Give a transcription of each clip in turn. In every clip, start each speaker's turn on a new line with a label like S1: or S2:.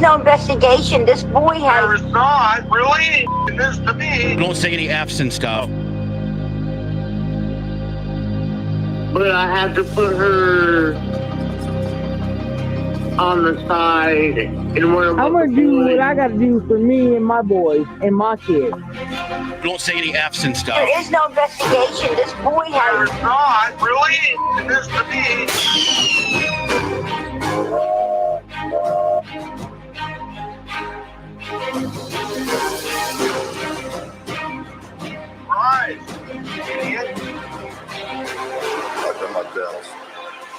S1: no investigation. This boy has...
S2: There is not, really? This to me.
S3: Don't say any F's and stuff.
S2: But I had to put her on the side and worry about
S4: I'm gonna do what I gotta do for me and my boys and my kids.
S3: Don't say any F's and stuff.
S1: There is no investigation. This boy
S2: There
S1: has...
S2: is not, really? This to me. Right, idiot.
S5: I've done my best.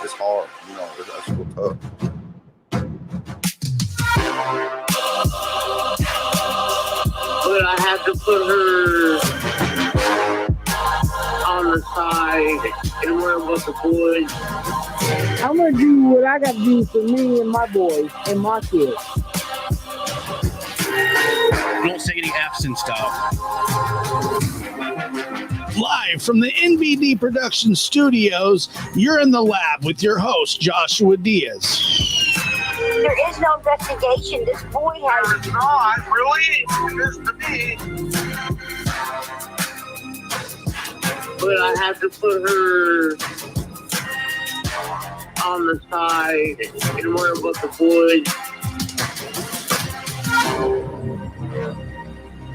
S5: It's hard, you know, that's real tough.
S2: But I had to put her on the side and worry about the boys.
S4: I'm gonna do what I gotta do for me and my boys and my kids.
S3: Don't say any F's and stuff.
S6: Live from the NVD Production Studios, you're in the lab with your host, Joshua Diaz.
S1: There is no investigation. This boy has...
S2: There is not, really? This to me. But I had to put her on the side and worry about the boys.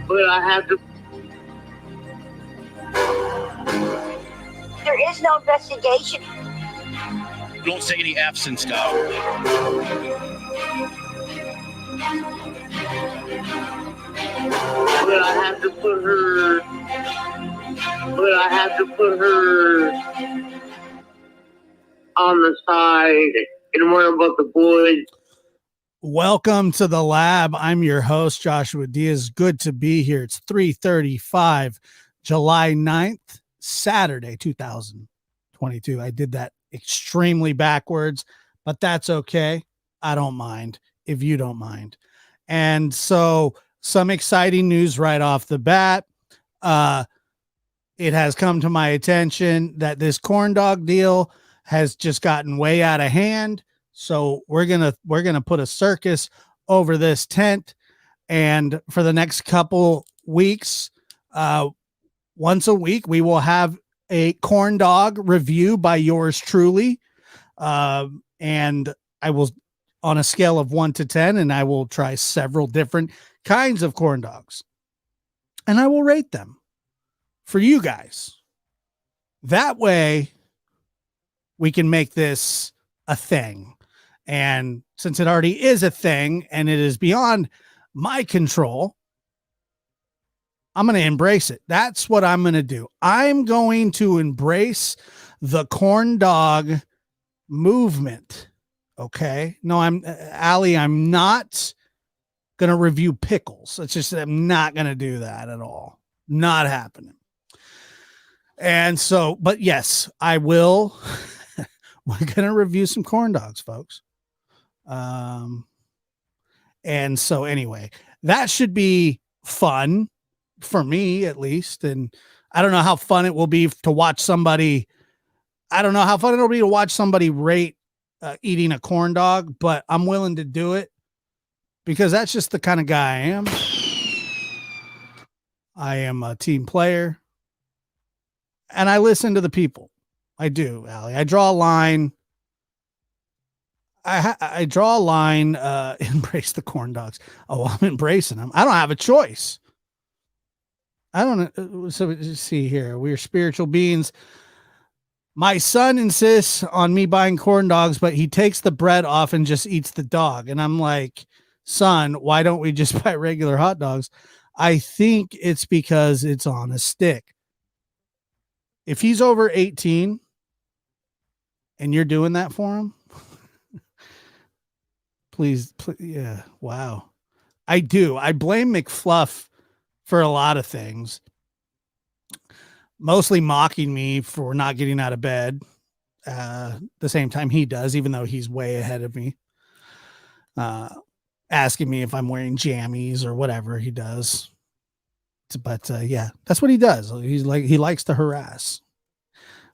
S2: But I had to...
S1: There is no investigation.
S3: Don't say any F's and stuff.
S2: But I had to put her... But I had to put her on the side and worry about the boys.
S6: Welcome to the lab. I'm your host, Joshua Diaz. Good to be here. It's 3:35, July 9th, Saturday, 2022. I did that extremely backwards, but that's okay. I don't mind if you don't mind. And so some exciting news right off the bat. It has come to my attention that this corn dog deal has just gotten way out of hand. So we're going to put a circus over this tent. And for the next couple weeks, once a week, we will have a corn dog review by yours truly. And I will, on a scale of 1 to 10, and I will try several different kinds of corn dogs. And I will rate them for you guys. That way we can make this a thing. And since it already is a thing and it is beyond my control, I'm going to embrace it. That's what I'm going to do. I'm going to embrace the corn dog movement. Okay. No, Allie, I'm not going to review pickles. It's just, I'm not going to do that at all. Not happening. And so, but yes, I will. We're going to review some corn dogs, folks. And so anyway, that should be fun for me at least. And I don't know how fun it will be to watch somebody. I don't know how fun it'll be to watch somebody rate eating a corn dog, but I'm willing to do it because that's just the kind of guy I am. I am a team player and I listen to the people. I do, Allie. I draw a line. I draw a line, embrace the corn dogs. Oh, I'm embracing them. I don't have a choice. I don't know. So see here, we're spiritual beings. My son insists on me buying corn dogs, but he takes the bread off and just eats the dog. And I'm like, son, why don't we just buy regular hot dogs? I think it's because it's on a stick. If he's over 18 and you're doing that for him, please, yeah. Wow. I do. I blame McFluff for a lot of things, mostly mocking me for not getting out of bed the same time he does, even though he's way ahead of me, asking me if I'm wearing jammies or whatever he does. But yeah, that's what he does. He likes to harass.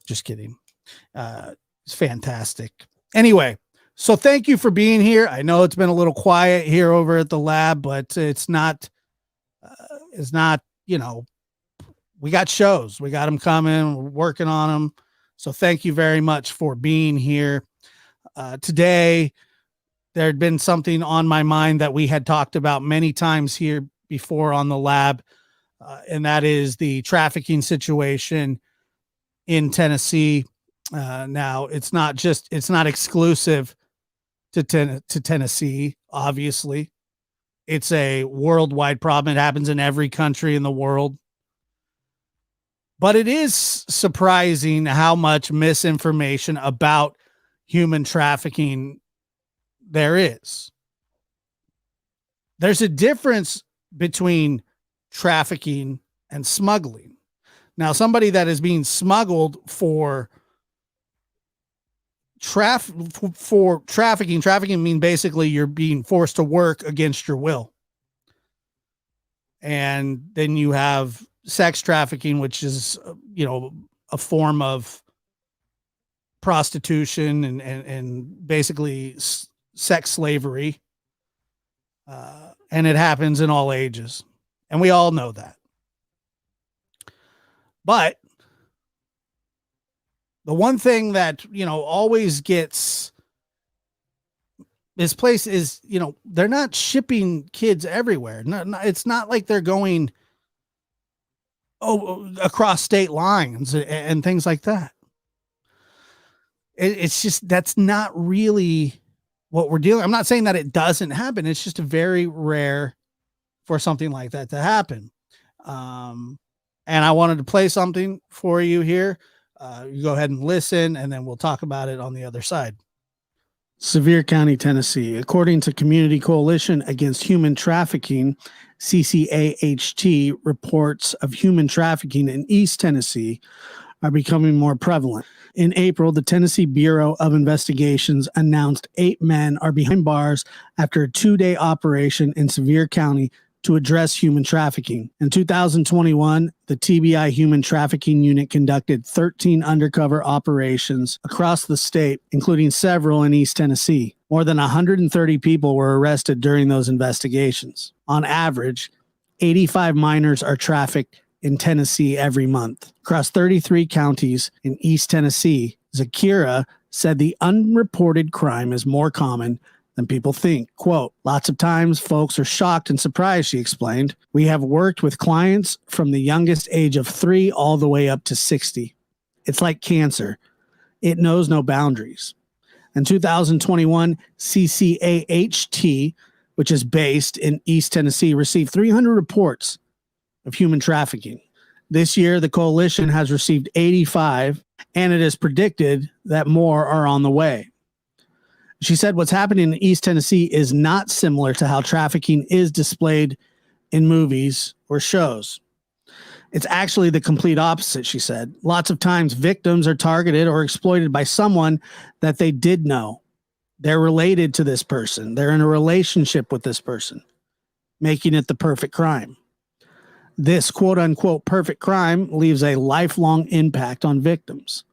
S6: Just kidding. It's fantastic. Anyway, So thank you for being here. I know it's been a little quiet here over at the lab, but it's not, we got shows, we got them coming, we're working on them. So thank you very much for being here. Today, there had been something on my mind that we had talked about many times here before on the lab, and that is the trafficking situation in Tennessee. Now, it's not exclusive to Tennessee, obviously. It's a worldwide problem. It happens in every country in the world. But it is surprising how much misinformation about human trafficking there is. There's a difference between trafficking and smuggling. Now, somebody that is being smuggled for trafficking means basically you're being forced to work against your will. And then you have sex trafficking, which is, a form of prostitution and basically sex slavery. And it happens in all ages. And we all know that. But the one thing that, always gets misplaced is, they're not shipping kids everywhere. It's not like they're going across state lines and things like that. It's just, that's not really what we're dealing. I'm not saying that it doesn't happen. It's just very rare for something like that to happen. And I wanted to play something for you here. You go ahead and listen, and then we'll talk about it on the other side. Sevier County, Tennessee. According to Community Coalition Against Human Trafficking, CCAHT, reports of human trafficking in East Tennessee are becoming more prevalent. In April, the Tennessee Bureau of Investigations announced 8 men are behind bars after a 2-day operation in Sevier County to address human trafficking. In 2021, the TBI Human Trafficking Unit conducted 13 undercover operations across the state, including several in East Tennessee. More than 130 people were arrested during those investigations. On average, 85 minors are trafficked in Tennessee every month. Across 33 counties in East Tennessee, Zakira said the unreported crime is more common than people think. Quote, lots of times folks are shocked and surprised, she explained. We have worked with clients from the youngest age of 3 all the way up to 60. It's like cancer. It knows no boundaries. In 2021, CCAHT, which is based in East Tennessee, received 300 reports of human trafficking. This year, the coalition has received 85, and it is predicted that more are on the way. She said what's happening in East Tennessee is not similar to how trafficking is displayed in movies or shows. It's actually the complete opposite, she said. Lots of times victims are targeted or exploited by someone that they did know. They're related to this person. They're in a relationship with this person, making it the perfect crime. This quote unquote perfect crime leaves a lifelong impact on victims.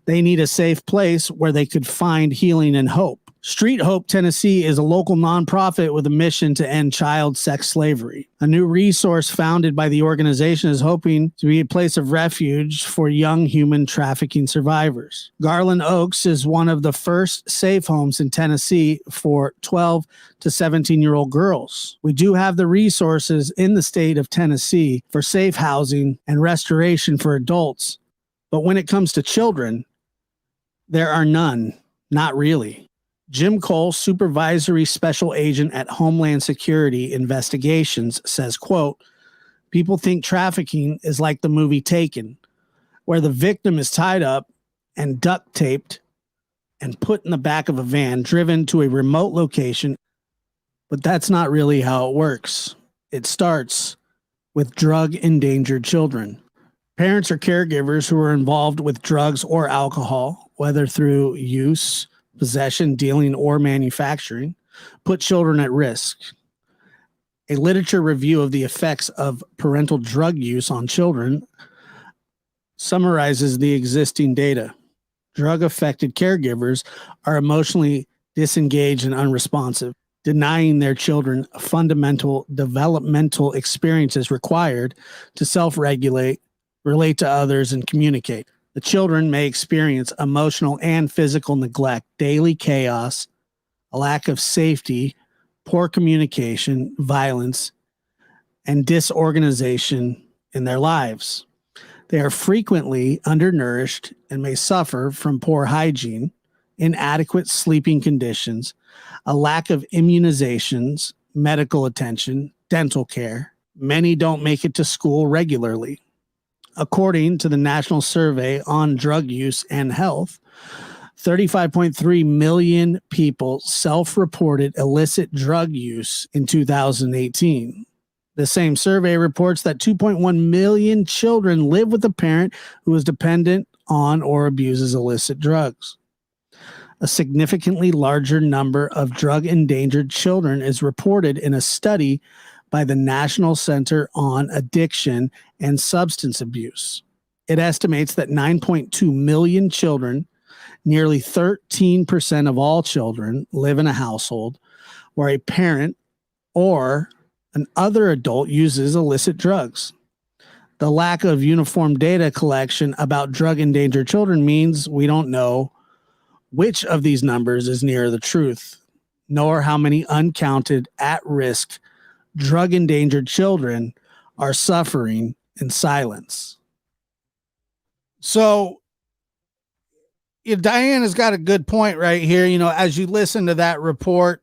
S6: They need a safe place where they could find healing and hope. Street Hope Tennessee is a local nonprofit with a mission to end child sex slavery. A new resource founded by the organization is hoping to be a place of refuge for young human trafficking survivors. Garland Oaks is one of the first safe homes in Tennessee for 12 to 17-year-old girls. We do have the resources in the state of Tennessee for safe housing and restoration for adults. But when it comes to children, there are none, not really. Jim Cole, supervisory special agent at Homeland Security Investigations, says, quote, people think trafficking is like the movie Taken, where the victim is tied up and duct taped and put in the back of a van driven to a remote location. But that's not really how it works. It starts with drug-endangered children. Parents or caregivers who are involved with drugs or alcohol, whether through use, possession, dealing, or manufacturing, put children at risk. A literature review of the effects of parental drug use on children summarizes the existing data. Drug-affected caregivers are emotionally
S7: disengaged, and unresponsive, denying their children fundamental developmental experiences required to self-regulate, relate to others, and communicate. The children may experience emotional and physical neglect, daily chaos, a lack of safety, poor communication, violence, and disorganization in their lives. They are frequently undernourished and may suffer from poor hygiene, inadequate sleeping conditions, a lack of immunizations, medical attention, dental care. Many don't make it to school regularly. According to the National Survey on Drug Use and Health, 35.3 million people self-reported illicit drug use in 2018. The same survey reports that 2.1 million children live with a parent who is dependent on or abuses illicit drugs. A significantly larger number of drug-endangered children is reported in a study by the National Center on Addiction and Substance Abuse. It estimates that 9.2 million children, nearly 13% of all children, live in a household where a parent or an other adult uses illicit drugs. The lack of uniform data collection about drug-endangered children means we don't know which of these numbers is nearer the truth, nor how many uncounted, at-risk, drug-endangered children are suffering in silence.
S6: So Diana's got a good point right here. As you listen to that report,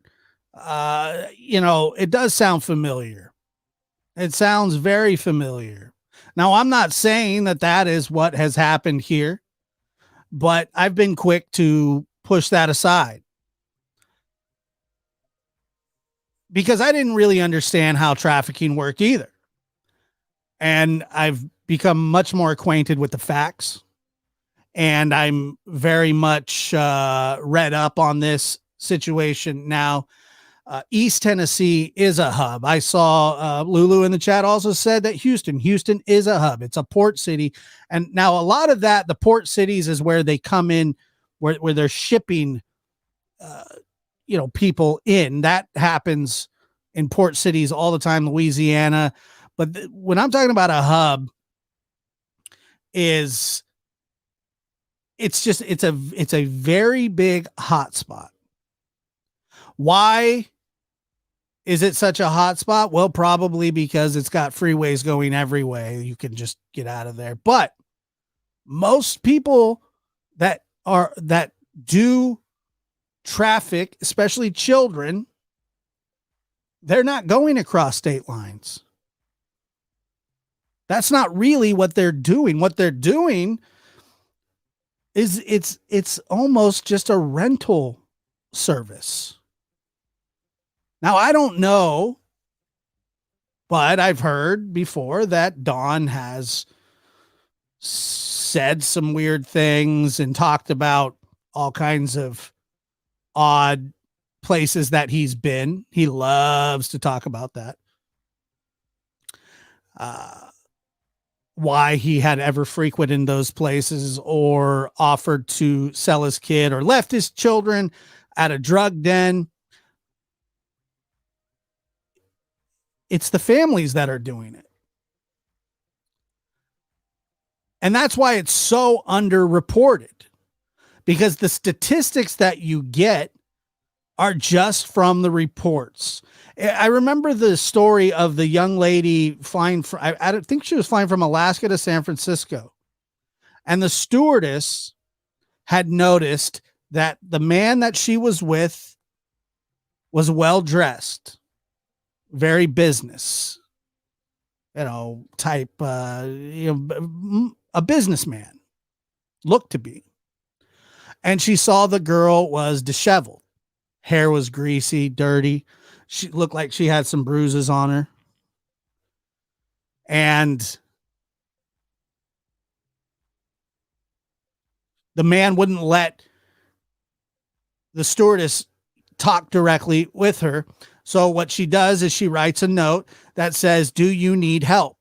S6: it does sound familiar. It sounds very familiar. Now, I'm not saying that is what has happened here, but I've been quick to push that aside because I didn't really understand how trafficking worked either. And I've become much more acquainted with the facts, and I'm very much read up on this situation now. East Tennessee is a hub. I saw Lulu in the chat also said that Houston is a hub. It's a port city. And now a lot of that, the port cities is where they come in, where they're shipping, people in. That happens in port cities all the time, Louisiana. But when I'm talking about a hub, it's a very big hotspot. Why is it such a hotspot? Well, probably because it's got freeways going every way. You can just get out of there. But most people that do traffic, especially children, they're not going across state lines. That's not really what they're doing. What they're doing is it's almost just a rental service. Now, I don't know, but I've heard before that Don has said some weird things and talked about all kinds of odd places that he's been. He loves to talk about that. Why he had ever frequented those places or offered to sell his kid or left his children at a drug den. It's the families that are doing it. And that's why it's so underreported, because the statistics that you get are just from the reports. I remember the story of the young lady flying from, I think she was flying from Alaska to San Francisco. And the stewardess had noticed that the man that she was with was well-dressed, very business, type, a businessman, looked to be. And she saw the girl was disheveled. Hair was greasy, dirty. She looked like she had some bruises on her. And the man wouldn't let the stewardess talk directly with her. So what she does is she writes a note that says, "Do you need help?"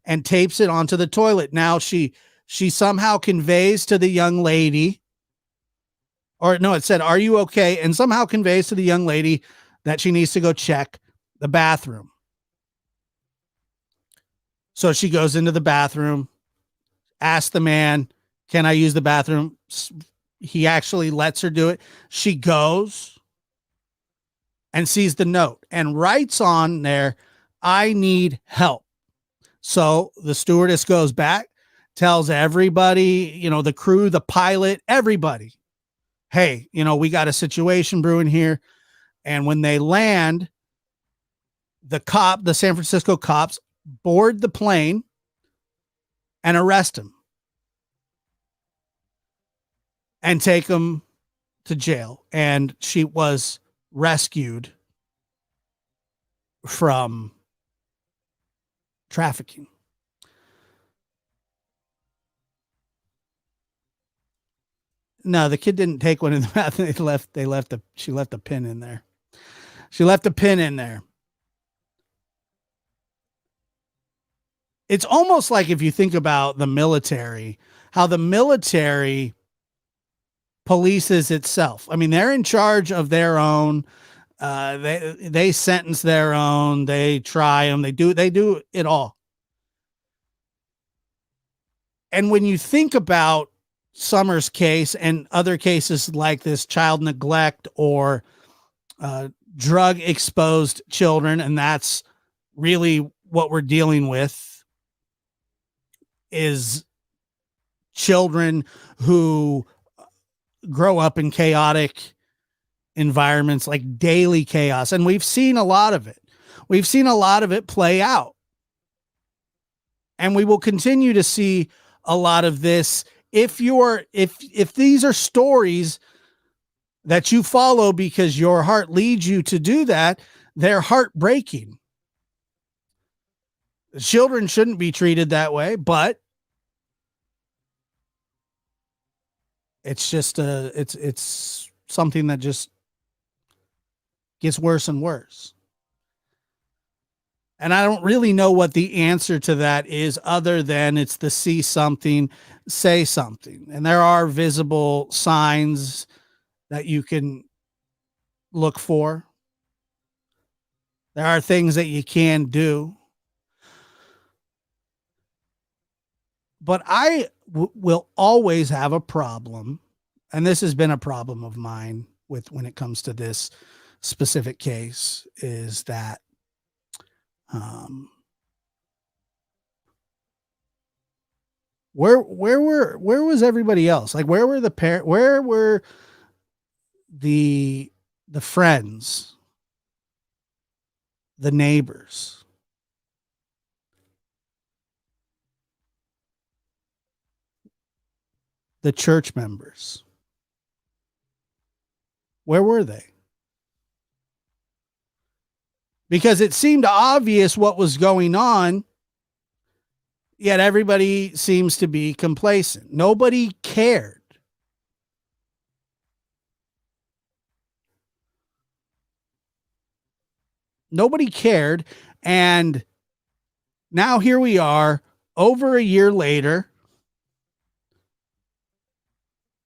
S6: and tapes it onto the toilet. Now she somehow conveys to the young lady or no, it said, "Are you okay?" And somehow conveys to the young lady that she needs to go check the bathroom. So she goes into the bathroom, asks the man, "Can I use the bathroom?" He actually lets her do it. She goes and sees the note and writes on there, "I need help." So the stewardess goes back, tells everybody, the crew, the pilot, everybody, "Hey, we got a situation brewing here." And when they land, the San Francisco cops board the plane and arrest him and take him to jail. And she was rescued from trafficking. No, the kid didn't take one in the mouth. She left a pin in there. She left a pin in there. It's almost like, if you think about the military, how the military polices itself. I mean, they're in charge of their own. They sentence their own. They try them. They do it all. And when you think about Summer's case and other cases like this, child neglect or drug exposed children, and that's really what we're dealing with, is children who grow up in chaotic environments, like daily chaos. And we've seen a lot of it. We've seen a lot of it play out. And we will continue to see a lot of this. If these are stories that you follow because your heart leads you to do that, they're heartbreaking. Children shouldn't be treated that way, but it's just it's something that just gets worse and worse. And I don't really know what the answer to that is, other than it's the see something, say something. And there are visible signs that you can look for. There are things that you can do. But I will always have a problem, and this has been a problem of mine when it comes to this specific case, is that where was everybody else? Like, where were where were the friends, the neighbors? The church members? Where were they? Because it seemed obvious what was going on, yet everybody seems to be complacent. Nobody cared. Nobody cared. And now here we are, over a year later,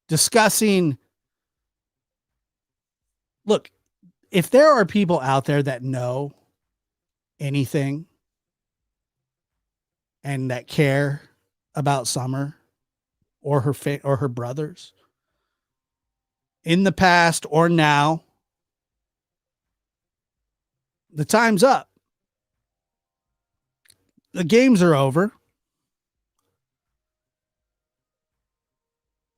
S6: discussing. Look, if there are people out there that know anything and that care about Summer or her brothers in the past or now, the time's up. The games are over.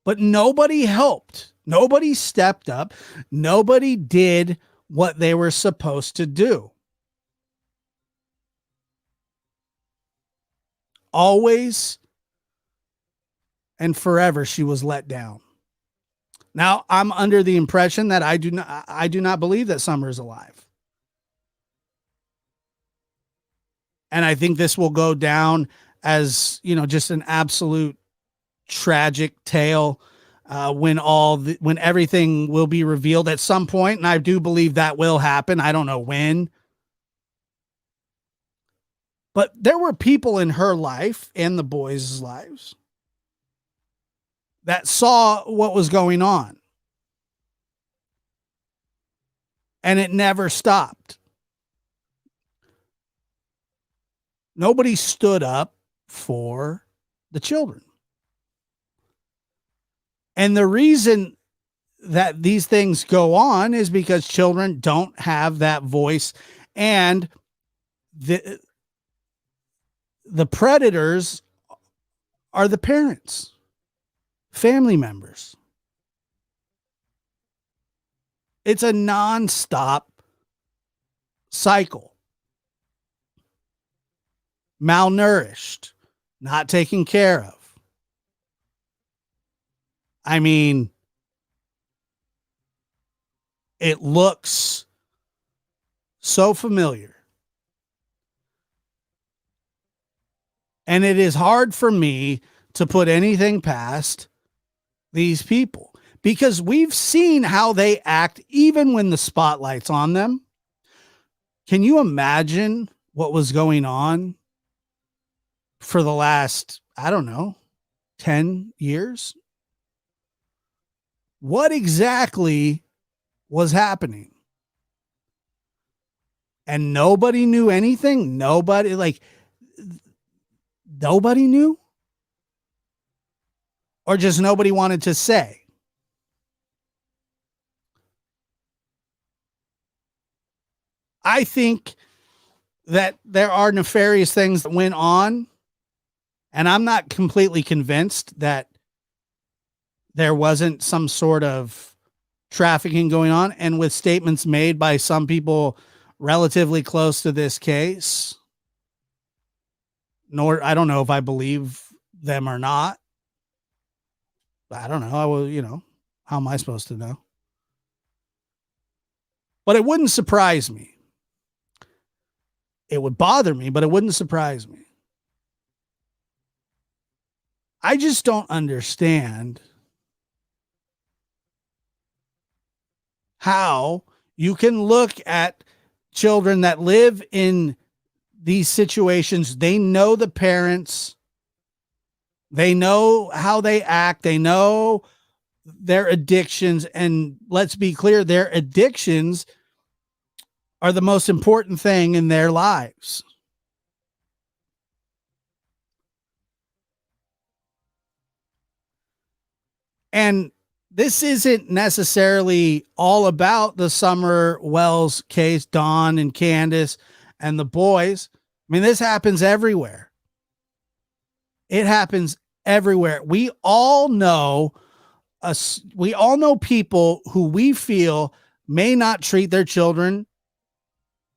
S6: But nobody helped. Nobody stepped up. Nobody did what they were supposed to do. Always and forever, she was let down. Now, I'm under the impression that I do not believe that Summer is alive. And I think this will go down as, just an absolute tragic tale when everything will be revealed at some point. And I do believe that will happen. I don't know when. But there were people in her life and the boys' lives that saw what was going on. And it never stopped. Nobody stood up for the children. And the reason that these things go on is because children don't have that voice, and the predators are the parents, family members. It's a nonstop cycle. Malnourished, not taken care of. I mean, it looks so familiar. And it is hard for me to put anything past these people because we've seen how they act even when the spotlight's on them. Can you imagine what was going on for the last, I don't know, 10 years? What exactly was happening? And nobody knew anything. Nobody knew, or just nobody wanted to say. I think that there are nefarious things that went on, and I'm not completely convinced that there wasn't some sort of trafficking going on. And with statements made by some people relatively close to this case, I don't know if I believe them or not. I don't know. I will, how am I supposed to know? But it wouldn't surprise me. It would bother me, but it wouldn't surprise me. I just don't understand how you can look at children that live in these situations. They know the parents. They know how they act. They know their addictions. And let's be clear, their addictions are the most important thing in their lives. And this isn't necessarily all about the Summer Wells case, Dawn and Candace and the boys. I mean, this happens everywhere. It happens everywhere. We all know people who we feel may not treat their children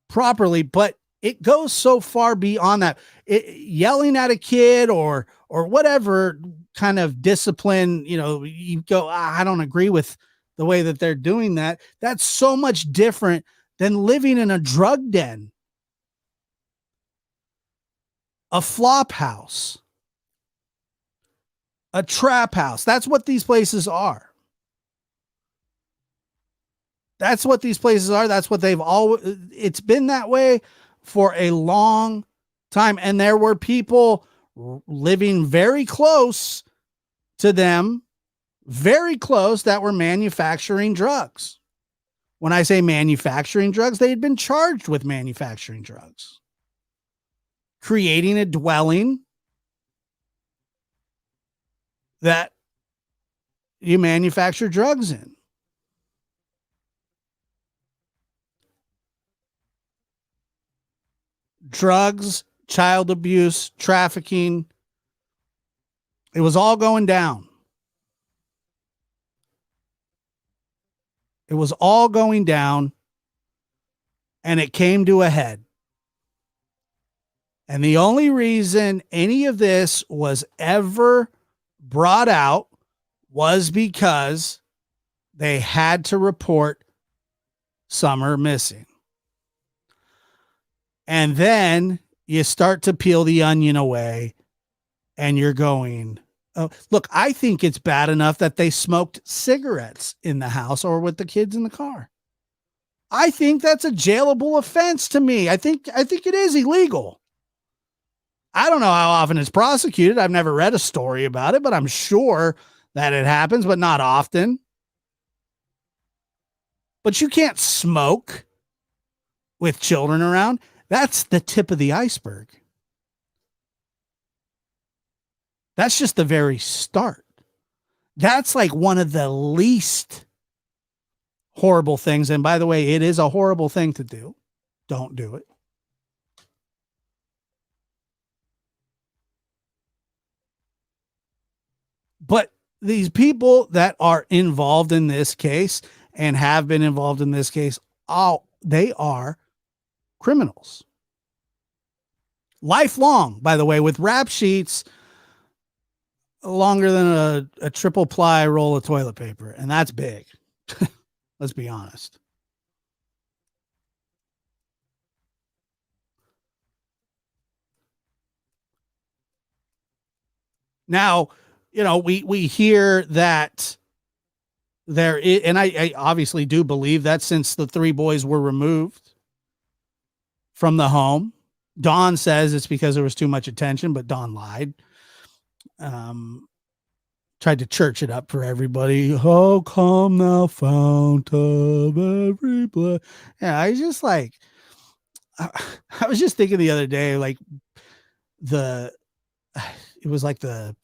S6: properly, but it goes so far beyond that. Yelling at a kid or whatever kind of discipline, you go, I don't agree with the way that they're doing that. That's so much different than living in a drug den, a flop house, a trap house. That's what these places are. That's what these places are. That's what it's been that way for a long time. And there were people living very close to them, very close, that were manufacturing drugs. When I say manufacturing drugs, they had been charged with manufacturing drugs, creating a dwelling that you manufacture drugs in. Drugs, child abuse, trafficking. It was all going down. It was all going down, and it came to a head. And the only reason any of this was ever brought out was because they had to report Summer missing. And then you start to peel the onion away, and you're going, oh, look, I think it's bad enough that they smoked cigarettes in the house or with the kids in the car. I think that's a jailable offense to me. I think it is illegal. I don't know how often it's prosecuted. I've never read a story about it, but I'm sure that it happens, but not often. But you can't smoke with children around. That's the tip of the iceberg. That's just the very start. That's like one of the least horrible things. And by the way, it is a horrible thing to do. Don't do it. But these people that are involved in this case and have been involved in this case, they are criminals. Lifelong, by the way, with rap sheets longer than a triple ply roll of toilet paper. And that's big. Let's be honest. Now, you know, we hear that there is, and I obviously do believe that since the three boys were removed from the home, Dawn says it's because there was too much attention, but Dawn lied. Tried to church it up for everybody. How come thou fount of every blood? Yeah, I just like, I was just thinking the other day, like it was like the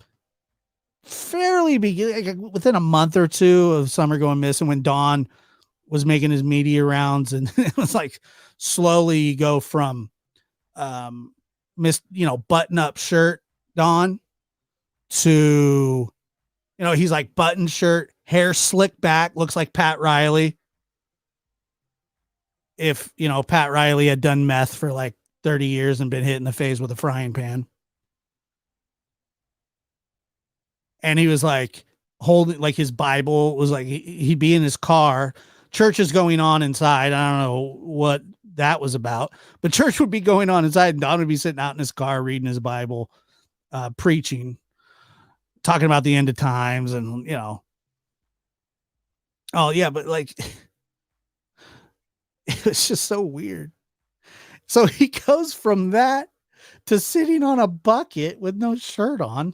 S6: fairly beginning, like within a month or two of Summer going missing, when Dawn was making his media rounds, and it was like slowly you go from button up shirt Dawn to, you know, he's like button shirt, hair slicked back, looks like Pat Riley. If, you know, Pat Riley had done meth for like 30 years and been hit in the face with a frying pan. And he was like holding, like his Bible was like, he'd be in his car. Church is going on inside. I don't know what that was about, but church would be going on inside, and Don would be sitting out in his car reading his Bible, preaching, talking about the end of times, and, you know. Oh yeah, but like it was just so weird. So he goes from that to sitting on a bucket with no shirt on.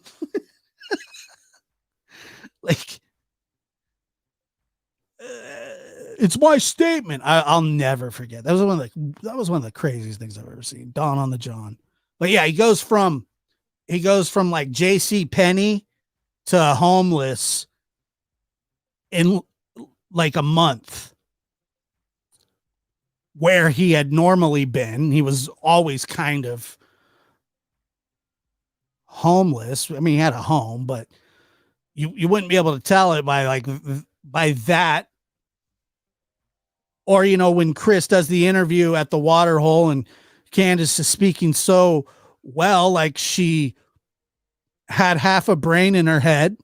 S6: Like, it's my statement. I'll never forget. That was one of the craziest things I've ever seen. Dawn on the John. But yeah, he goes from like J.C. Penney to homeless in like a month, where he had normally been. He was always kind of homeless. I mean, he had a home, but you wouldn't be able to tell it by that. Or, you know, when Chris does the interview at the water hole and Candace is speaking so well, like she had half a brain in her head.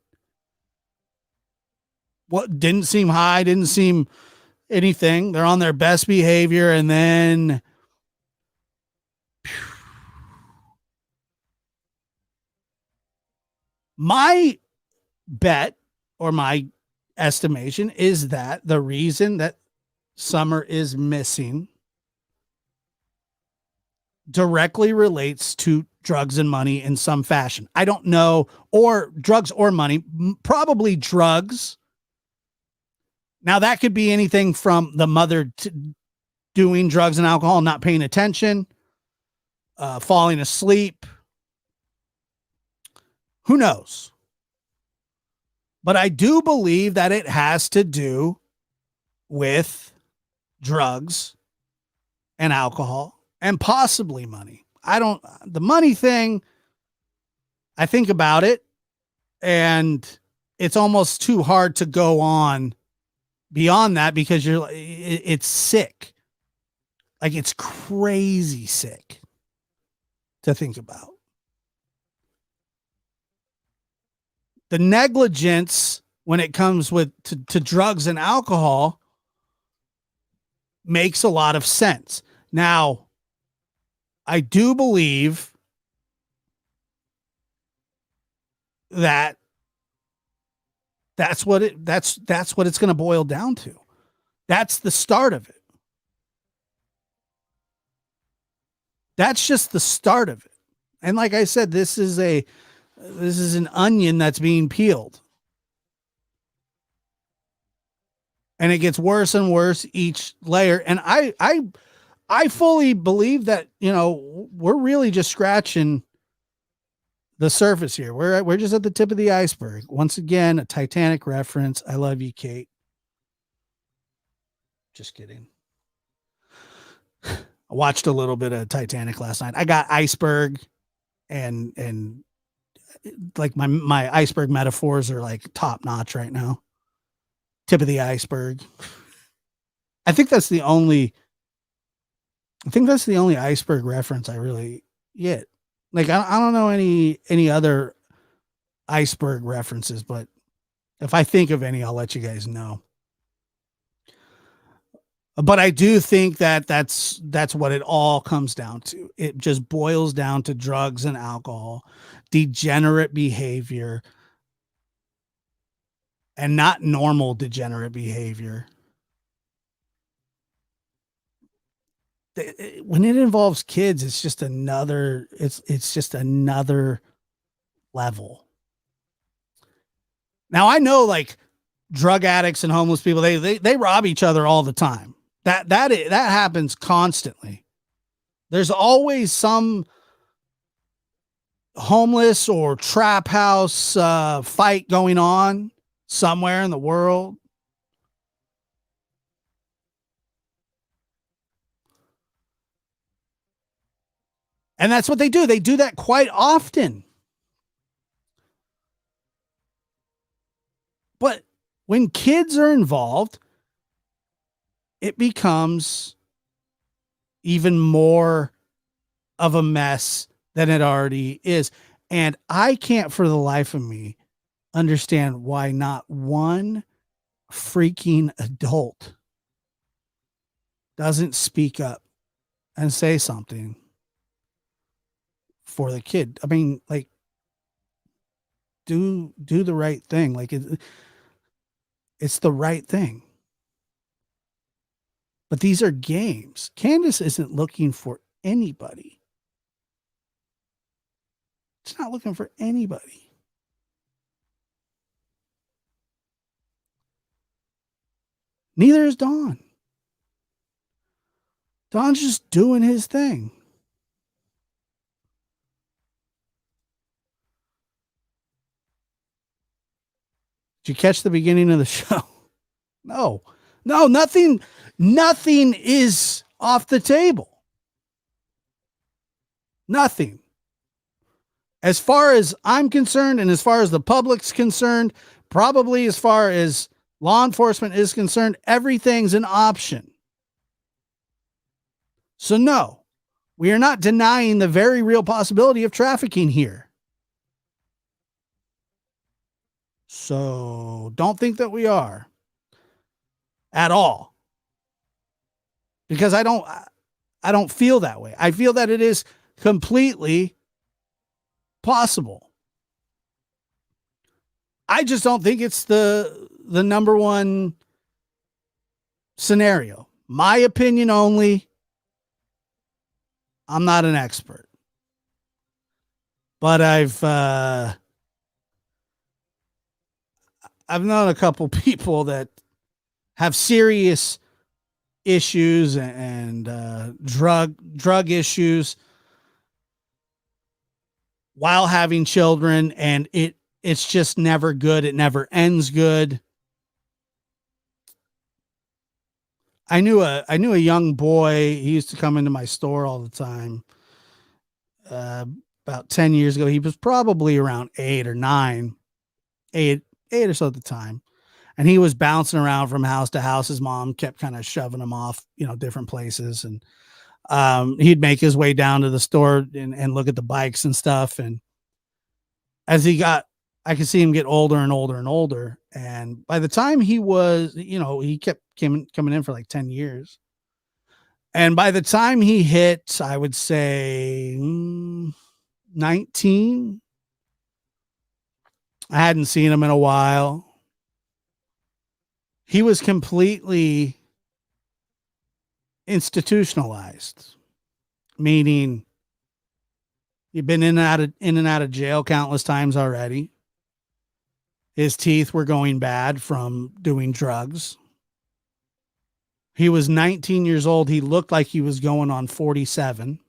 S6: What didn't seem high, didn't seem anything. They're on their best behavior. And then my bet, or my estimation, is that the reason that Summer is missing directly relates to drugs and money in some fashion. I don't know, or drugs or money, probably drugs. Now that could be anything from the mother doing drugs and alcohol, not paying attention, falling asleep. Who knows? But I do believe that it has to do with drugs and alcohol and possibly money. The money thing, I think about it and it's almost too hard to go on beyond that, because it's sick. Like, it's crazy sick to think about. The negligence when it comes to drugs and alcohol makes a lot of sense. Now, I do believe that that's what it's going to boil down to. That's the start of it. That's just the start of it. And like I said, this is an onion that's being peeled. and it gets worse and worse each layer. And I fully believe that, we're really just scratching the surface here. We're just at the tip of the iceberg. Once again, a Titanic reference. I love you, Kate. Just kidding. I watched a little bit of Titanic last night. I got iceberg and like my iceberg metaphors are like top notch right now. Tip of the iceberg. I think that's the only iceberg reference I really get. Like I don't know any other iceberg references, but if I think of any, I'll let you guys know. But I do think that that's what it all comes down to. It just boils down to drugs and alcohol, degenerate behavior, and not normal degenerate behavior. When it involves kids, it's just another level. Now I know, like, drug addicts and homeless people, they rob each other all the time. That happens constantly. There's always some homeless or trap house fight going on somewhere in the world. And that's what they do. They do that quite often. But when kids are involved, it becomes even more of a mess than it already is. And I can't for the life of me understand why not one freaking adult doesn't speak up and say something for the kid. I mean, like, do the right thing. Like, it's the right thing. But these are games. Candace isn't looking for anybody. It's not looking for anybody. Neither is Don. Don's just doing his thing. Did you catch the beginning of the show? No, nothing is off the table. Nothing. As far as I'm concerned, and as far as the public's concerned, probably as far as law enforcement is concerned, everything's an option. So no, we are not denying the very real possibility of trafficking here. So don't think that we are at all, because I don't feel that way. I feel that it is completely possible. I just don't think it's the number one scenario. My opinion only. I'm not an expert, but I've known a couple people that have serious issues and drug issues while having children, and it's just never good. It never ends good. I knew a young boy. He used to come into my store all the time. About 10 years ago, he was probably around 8 or 9, 8 or so at the time. And he was bouncing around from house to house. His mom kept kind of shoving him off, different places. And he'd make his way down to the store and look at the bikes and stuff. And as I could see him get older and older and older. And by the time he was, he kept coming in for like 10 years. And by the time he hit, I would say 19, I hadn't seen him in a while. He was completely institutionalized, meaning he'd been in and out of jail countless times already. His teeth were going bad from doing drugs. He was 19 years old. He looked like he was going on 47.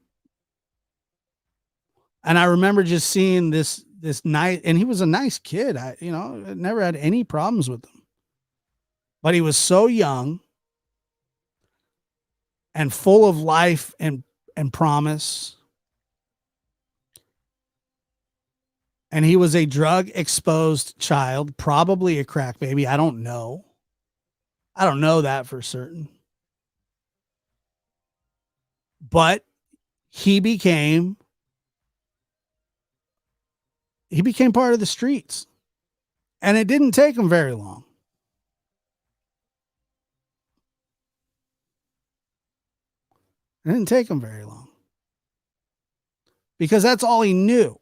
S6: And I remember just seeing this night, and he was a nice kid. I never had any problems with him. But he was so young and full of life and promise. And he was a drug exposed child, probably a crack baby. I don't know. I don't know that for certain. But he became part of the streets. And it didn't take him very long. It didn't take him very long. Because that's all he knew.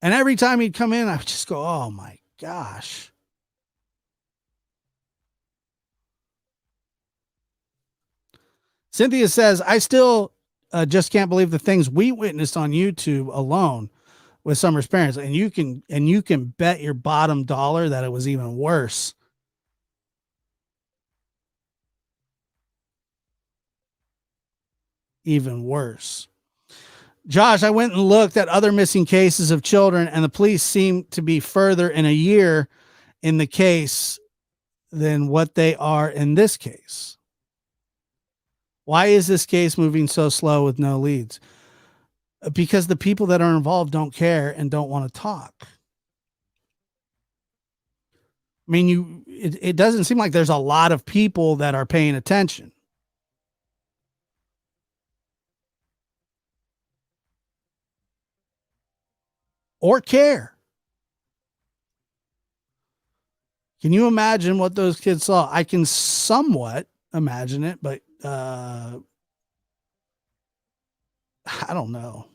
S6: And every time he'd come in, I would just go, oh my gosh. Cynthia says, I still just can't believe the things we witnessed on YouTube alone with Summer's parents. And you can bet your bottom dollar that it was even worse. Even worse. Josh, I went and looked at other missing cases of children, and the police seem to be further in a year in the case than what they are in this case. Why is this case moving so slow with no leads? Because the people that are involved don't care and don't want to talk. I mean, it doesn't seem like there's a lot of people that are paying attention. Or care. Can you imagine what those kids saw? I can somewhat imagine it, but I don't know.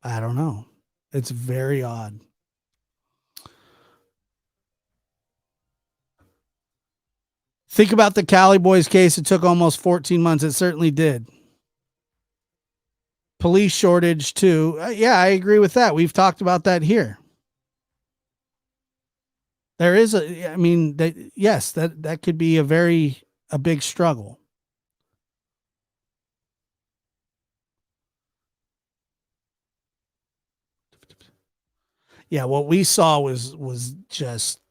S6: I don't know. It's very odd. Think about the Cali Boys case. It took almost 14 months. It certainly did. Police shortage too. Yeah, I agree with that. We've talked about that here. There is that could be a big struggle. Yeah, what we saw was just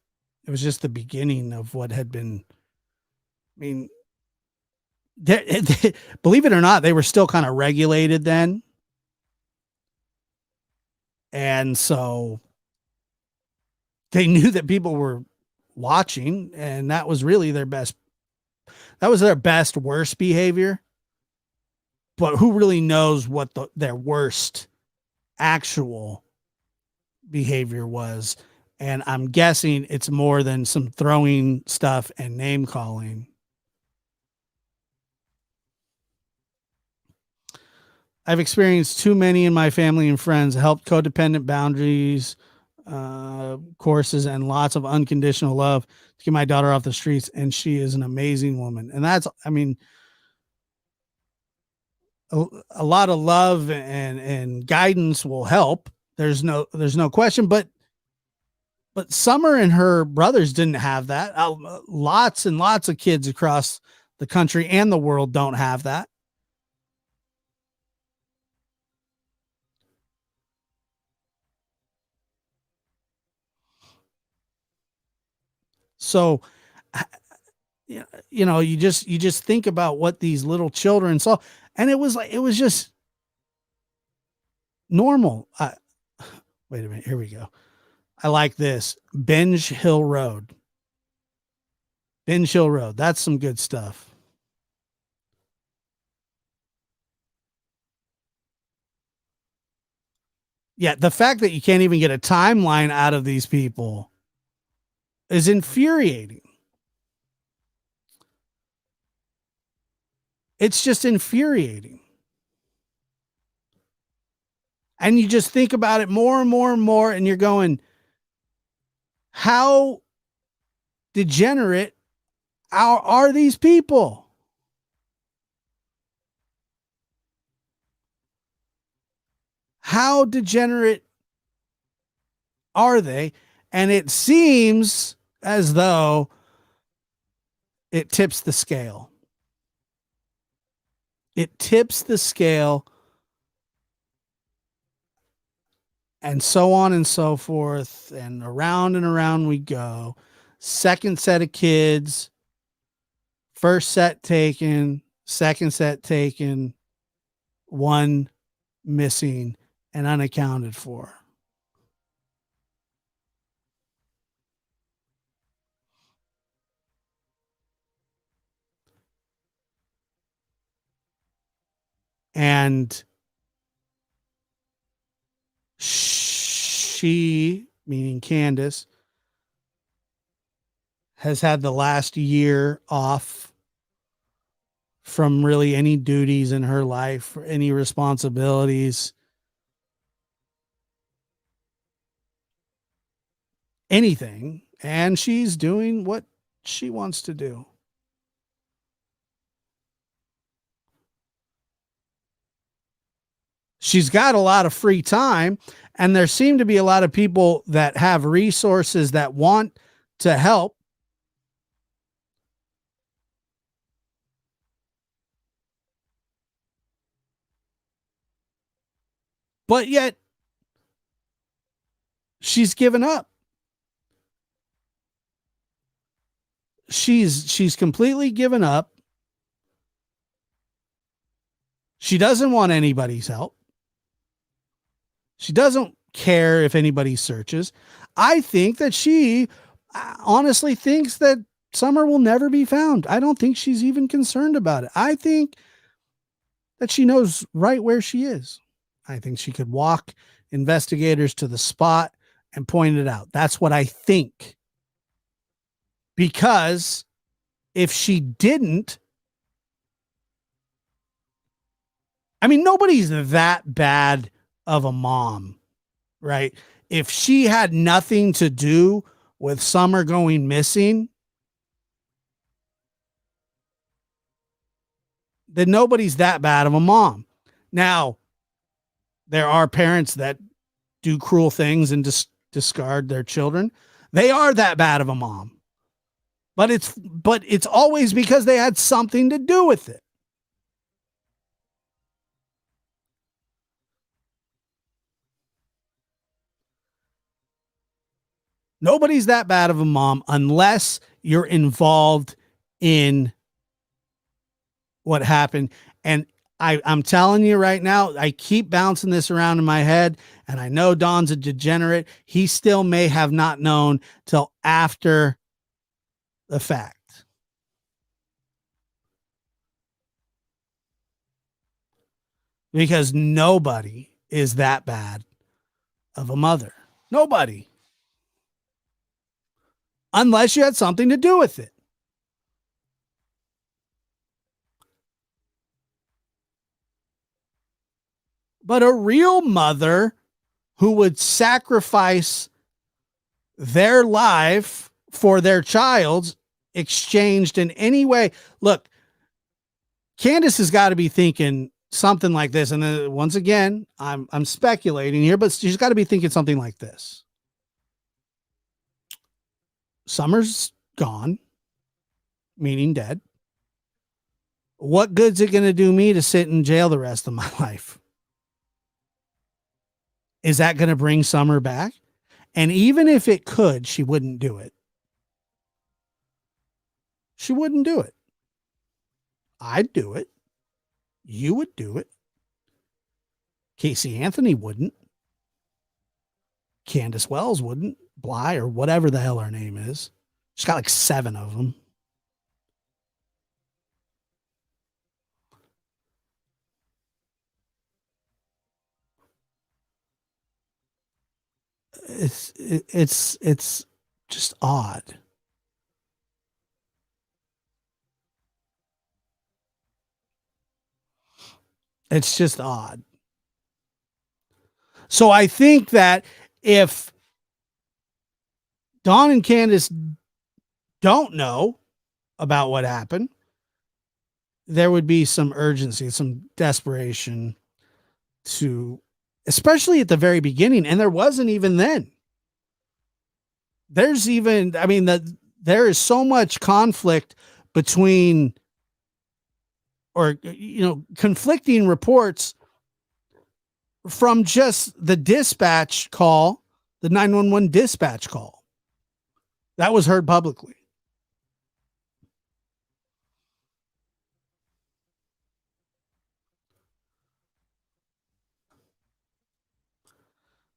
S6: the beginning of what had been. I mean, believe it or not, they were still kind of regulated then. And so they knew that people were watching, and that was really their best. That was their best, worst behavior. But who really knows what their worst actual behavior was? And I'm guessing it's more than some throwing stuff and name calling. I've experienced too many in my family and friends, helped codependent boundaries, courses, and lots of unconditional love to get my daughter off the streets. And she is an amazing woman. And that's, I mean, a lot of love and guidance will help. There's no question, but Summer and her brothers didn't have that. Lots and lots of kids across the country and the world don't have that. So, you know, you just think about what these little children saw, and it was just normal. Wait a minute. Here we go. I like this. Binge Hill Road. Binge Hill Road. That's some good stuff. Yeah, the fact that you can't even get a timeline out of these people is infuriating. It's just infuriating. And you just think about it more and more and more, and you're going, how degenerate are these people? How degenerate Are they? And it seems as though it tips the scale. It tips the scale, and so on and so forth, and around we go. Second set of kids, first set taken, second set taken, one missing and unaccounted for. And she, meaning Candace, has had the last year off from really any duties in her life, or any responsibilities, anything. And she's doing what she wants to do. She's got a lot of free time, and there seem to be a lot of people that have resources that want to help. But yet she's given up. She's completely given up. She doesn't want anybody's help. She doesn't care if anybody searches. I think that she honestly thinks that Summer will never be found. I don't think she's even concerned about it. I think that she knows right where she is. I think she could walk investigators to the spot and point it out. That's what I think. Because if she didn't, I mean, nobody's that bad of a mom, right? If she had nothing to do with Summer going missing, then nobody's that bad of a mom. Now, there are parents that do cruel things and discard their children. They are that bad of a mom. But it's always because they had something to do with it. Nobody's that bad of a mom unless you're involved in what happened. And I'm telling you right now, I keep bouncing this around in my head, and I know Don's a degenerate. He still may have not known till after the fact. Because nobody is that bad of a mother. Nobody. Unless you had something to do with it. But a real mother who would sacrifice their life for their child's exchanged in any way. Look, Candace has got to be thinking something like this. And then once again, I'm speculating here, but she's got to be thinking something like this. Summer's gone, meaning dead. What good's it going to do me to sit in jail the rest of my life? Is that going to bring Summer back? And even if it could, she wouldn't do it. She wouldn't do it. I'd do it. You would do it. Casey Anthony wouldn't. Candace Wells wouldn't. Bly or whatever the hell her name is. She's got like 7 of them. It's just odd. It's just odd. So I think that if Don and Candace don't know about what happened, there would be some urgency, some desperation to, especially at the very beginning. And there wasn't even then. there's even, I mean, there is so much conflict between, or, conflicting reports from just the dispatch call, the 911 dispatch call that was heard publicly.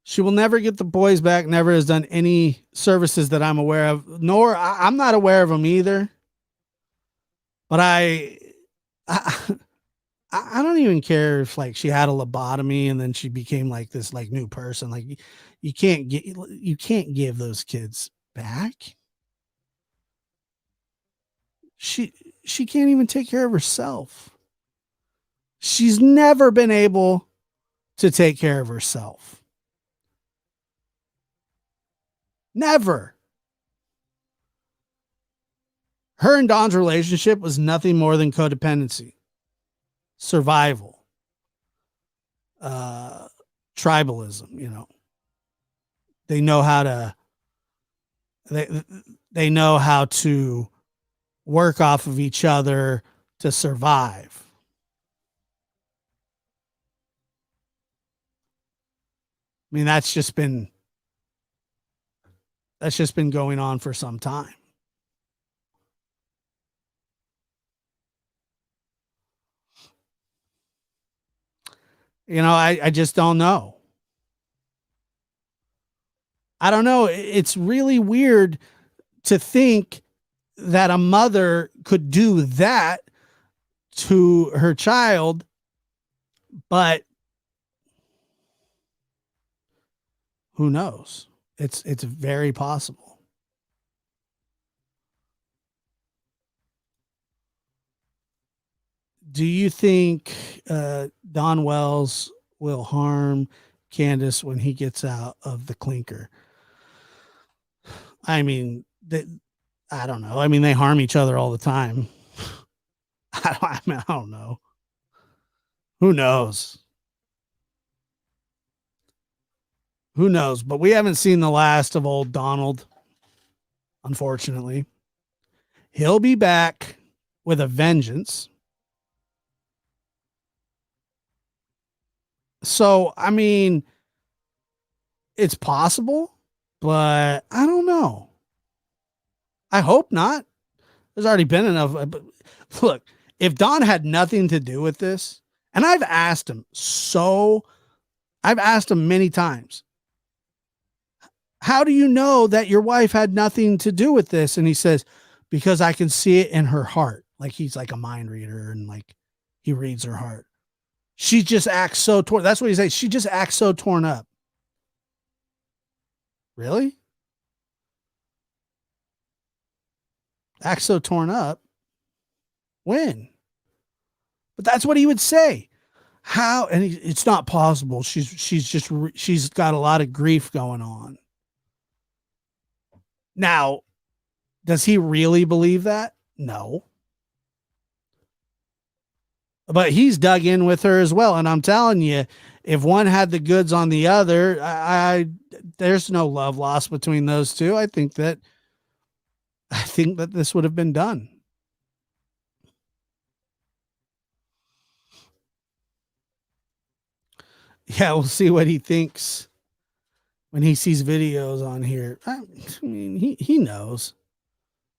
S6: She will never get the boys back, never has done any services that I'm aware of, nor I'm not aware of them either. But I don't even care if like she had a lobotomy and then she became like this like new person. Like you can't give those kids back. She can't even take care of herself. She's never been able to take care of herself. Never. Her and Don's relationship was nothing more than codependency, survival, tribalism. They know how to they know how to work off of each other to survive. I mean, that's just been going on for some time. I just don't know. I don't know. It's really weird to think that a mother could do that to her child, but who knows? It's very possible. Do you think Don Wells will harm Candace when he gets out of the clinker? I mean, I don't know. I mean, they harm each other all the time. I don't know. Who knows? Who knows? But we haven't seen the last of old Donald, unfortunately. He'll be back with a vengeance. So, I mean, it's possible, but I don't know. I hope not. There's already been enough. But look, if Don had nothing to do with this, and I've asked him many times, how do you know that your wife had nothing to do with this? And he says, because I can see it in her heart. Like he's like a mind reader and like he reads her heart. She just acts so torn. That's what he says. She just acts so torn up. Really? Acts so torn up? When? But that's what he would say. How? And it's not possible. She's got a lot of grief going on. Now, does he really believe that? No. But he's dug in with her as well. And I'm telling you, if one had the goods on the other, there's no love lost between those two. I think that this would have been done. Yeah, we'll see what he thinks when he sees videos on here. I mean, he knows.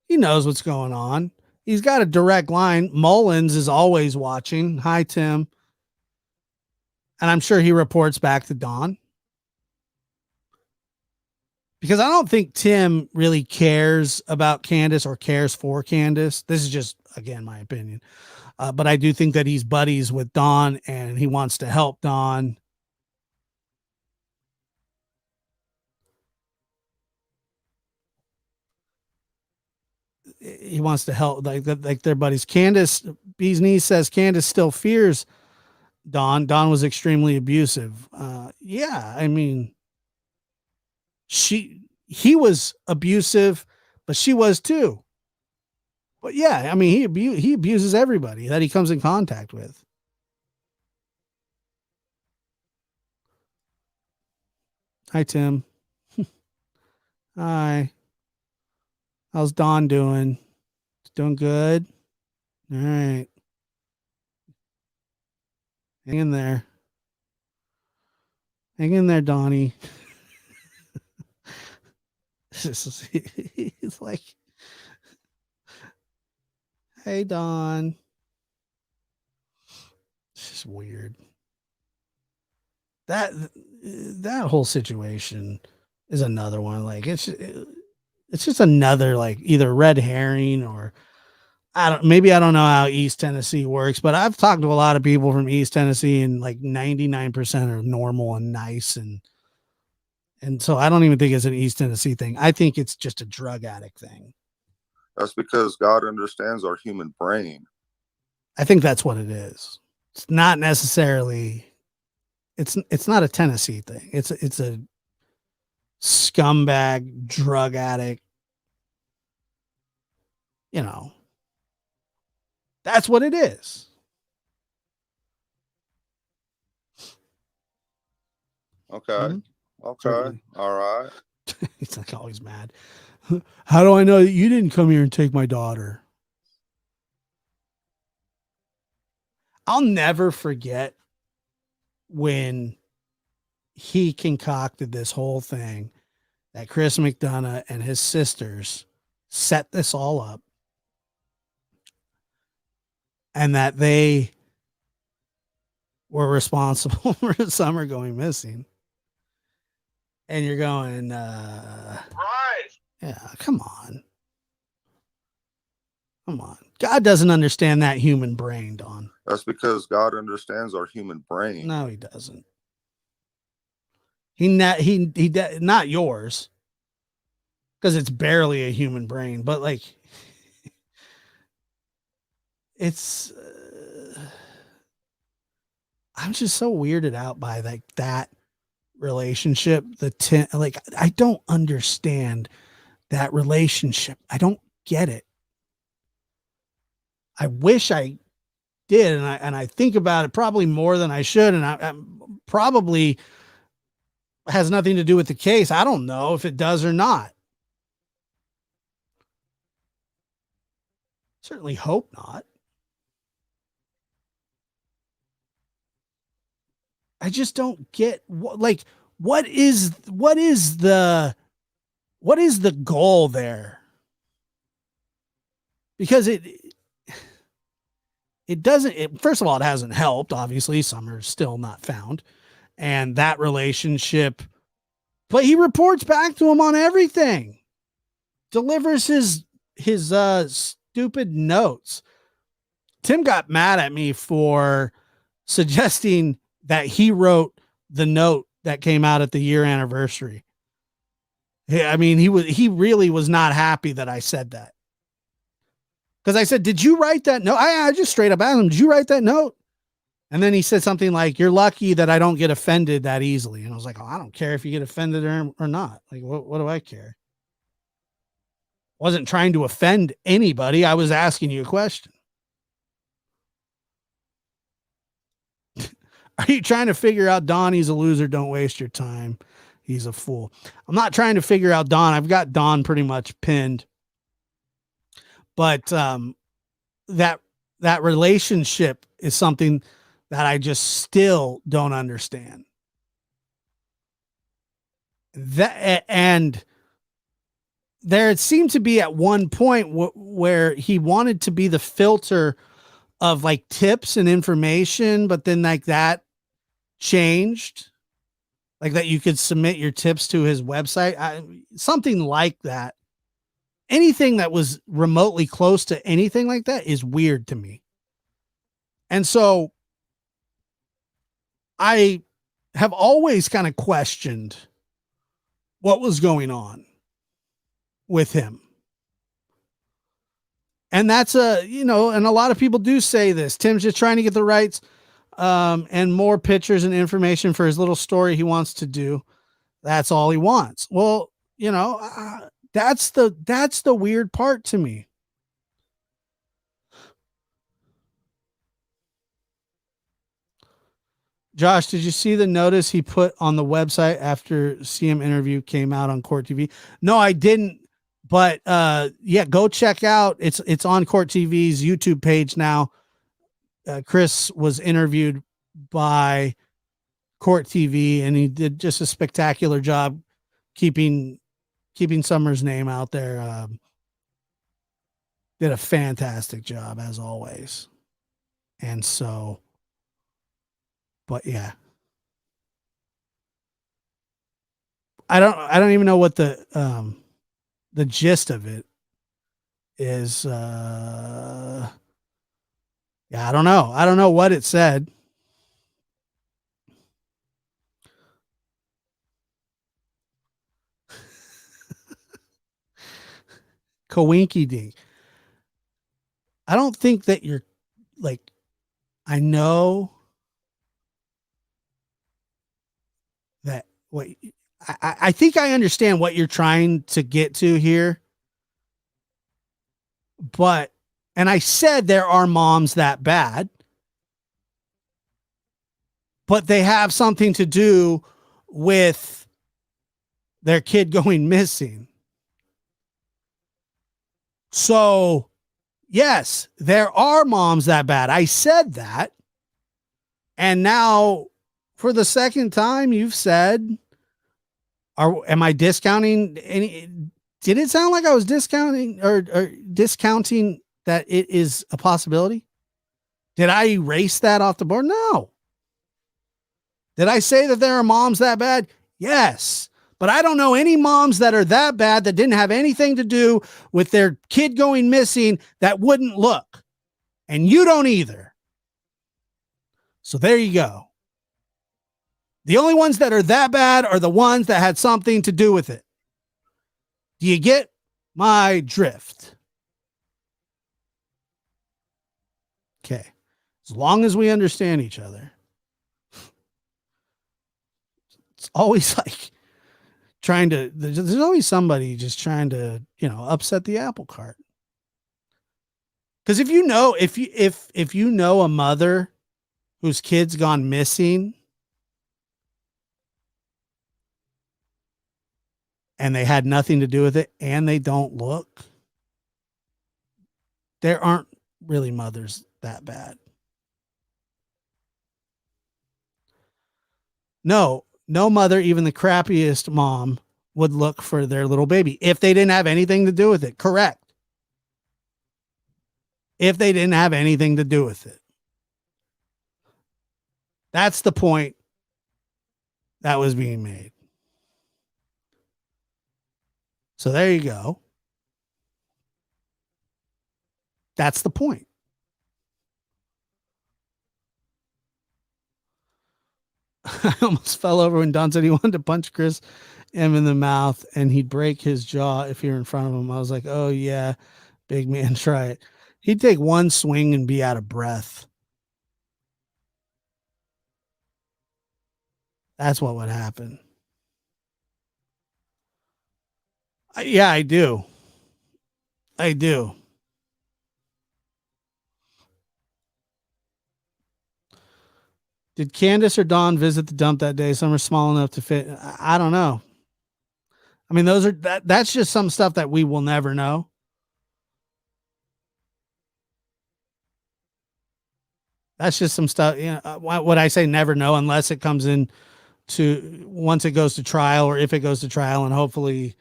S6: He knows what's going on. He's got a direct line. Mullins is always watching. Hi, Tim. And I'm sure he reports back to Don. Because I don't think Tim really cares about Candace or cares for Candace. This is just, again, my opinion. But I do think that he's buddies with Don and he wants to help Don. He wants to help like their buddies. Candace, B's niece says Candace still fears Don. Don was extremely abusive. Yeah, I mean, he was abusive, but she was too. But yeah, I mean, he abuses everybody that he comes in contact with. Hi, Tim. Hi. How's Don doing? Doing good. All right. Hang in there. Hang in there, Donnie. He's like, hey, Don. It's just weird. That whole situation is another one. Like it's just another like either red herring or I don't know how East Tennessee works, but I've talked to a lot of people from East Tennessee and like 99% are normal and nice and so I don't even think it's an East Tennessee thing. I think it's just a drug addict thing.
S5: That's because God understands our human brain.
S6: I think that's what it is. It's not necessarily it's not a Tennessee thing. It's a scumbag drug addict. You know. That's what it is.
S5: Okay. Okay.
S6: Certainly.
S5: All right.
S6: He's like always mad. How do I know that you didn't come here and take my daughter? I'll never forget when he concocted this whole thing that Chris McDonough and his sisters set this all up and that they were responsible for Summer going missing. And you're going, right. Yeah, come on. Come on. God doesn't understand that human brain, Don.
S5: That's because God understands our human brain.
S6: No, he doesn't. Not yours. Because it's barely a human brain, but like it's I'm just so weirded out by like that relationship. I don't understand that relationship. I don't get it. I wish I did, and I think about it probably more than I should, and I probably has nothing to do with the case. I don't know if it does or not. Certainly hope not. I just don't get what is the goal there? Because it doesn't, first of all, it hasn't helped. Obviously, Summer's still not found. And that relationship, but he reports back to him on everything. Delivers his stupid notes. Tim got mad at me for suggesting that he wrote the note that came out at the year anniversary. I mean, he really was not happy that I said that. Because I said, did you write that note? I just straight up asked him, did you write that note? And then he said something like, you're lucky that I don't get offended that easily. And I was like, oh, I don't care if you get offended or not. Like, what do I care? Wasn't trying to offend anybody. I was asking you a question. Are you trying to figure out Don? He's a loser. Don't waste your time. He's a fool. I'm not trying to figure out Don. I've got Don pretty much pinned. But that relationship is something that I just still don't understand. And there it seemed to be at one point where he wanted to be the filter of like tips and information, but then like that changed, like that you could submit your tips to his website, something like that. Anything that was remotely close to anything like that is weird to me. And so I have always kind of questioned what was going on with him. And that's and a lot of people do say this. Tim's just trying to get the rights and more pictures and information for his little story he wants to do. That's all he wants. Well, that's the weird part to me. Josh, did you see the notice he put on the website after CM interview came out on Court TV? No, I didn't. But yeah, go check out. It's on Court TV's YouTube page now. Chris was interviewed by Court TV, and he did just a spectacular job keeping Summer's name out there. Did a fantastic job as always. And so, but yeah, I don't even know what the gist of it is. Yeah, I don't know. I don't know what it said. Coinky dink. I don't think that you're like, I know that what I think I understand what you're trying to get to here. But, and I said there are moms that bad, but they have something to do with their kid going missing. So, yes, there are moms that bad. I said that. And now, for the second time, you've said, am I discounting any? Did it sound like I was discounting or discounting that it is a possibility? Did I erase that off the board? No. Did I say that there are moms that bad? Yes. But I don't know any moms that are that bad that didn't have anything to do with their kid going missing that wouldn't look. And you don't either. So there you go. The only ones that are that bad are the ones that had something to do with it. Do you get my drift? Okay. As long as we understand each other. It's always like there's always somebody just trying to, upset the apple cart. Because if you know a mother whose kid's gone missing and they had nothing to do with it and they don't look, there aren't really mothers that bad. No mother, even the crappiest mom, would look for their little baby if they didn't have anything to do with it. Correct. If they didn't have anything to do with it. That's the point that was being made. So there you go. That's the point. I almost fell over when Don said he wanted to punch Chris M in the mouth and he'd break his jaw if you're in front of him. I was like, oh yeah, big man, try it. He'd take one swing and be out of breath. That's what would happen. Yeah, I do. I do. Did Candace or Dawn visit the dump that day? Some are small enough to fit. I don't know. I mean, that's just some stuff that we will never know. That's just some stuff. What I say never know unless it comes in once it goes to trial, or if it goes to trial, and hopefully